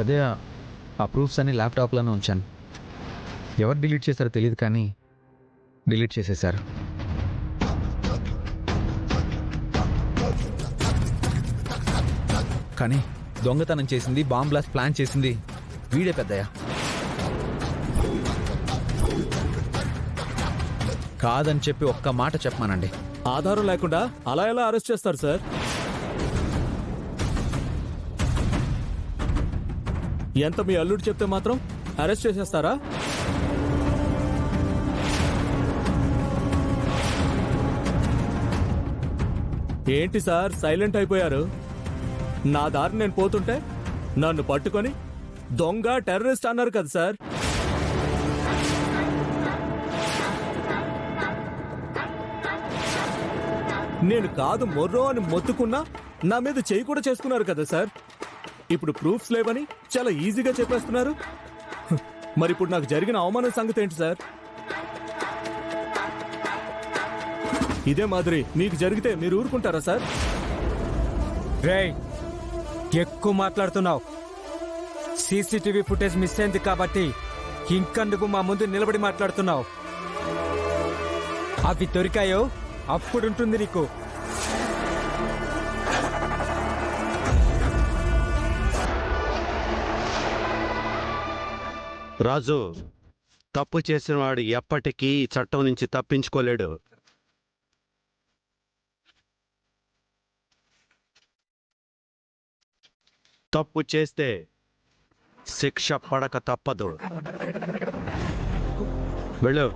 అదే ఆ ప్రూఫ్స్ అన్ని ల్యాప్టాప్లోనే ఉంచాను. ఎవరు డిలీట్ చేశారో తెలియదు కానీ డిలీట్ చేసేశారు. కానీ దొంగతనం చేసింది, బాంబ్ బ్లాస్ట్ ప్లాన్ చేసింది వీడే పెద్దయ్య. కాదని చెప్పి ఒక్క మాట చెప్పమానండి. ఆధారం లేకుండా అలా ఎలా అరెస్ట్ చేస్తారు సార్? ఎంత మీ అల్లుడు చెప్తే మాత్రం అరెస్ట్ చేసేస్తారా? ఏంటి సార్ సైలెంట్ అయిపోయారు? నా దారి నేను పోతుంటే నన్ను పట్టుకొని దొంగ టెర్రరిస్ట్ అన్నారు కదా సార్. నేను కాదు మొర్రో అని మొత్తుకున్నా నా మీద చేయి కూడా చేసుకున్నారు కదా సార్. ఇప్పుడు ప్రూఫ్స్ లేవని చాలా ఈజీగా చెప్పేస్తున్నారు. మరి ఇప్పుడు నాకు జరిగిన అవమానం సంగతి ఏంటి సార్? ఇదే మాదిరి మీకు జరిగితే మీరు ఊరుకుంటారా సార్? రేయ్, ఎక్కువ మాట్లాడుతున్నావు. సీసీటీవీ ఫుటేజ్ మిస్ అయింది కాబట్టి ఇంకా నువ్వు మా ముందు నిలబడి మాట్లాడుతున్నావు. అవి దొరికాయో అప్పుడుంటుంది నీకు. రాజు, తప్పు చేసిన వాడు ఎప్పటికీ చట్టం నుంచి తప్పించుకోలేడు. తప్పు చేస్తే శిక్ష పడక తప్పదు. వెళ్ళు.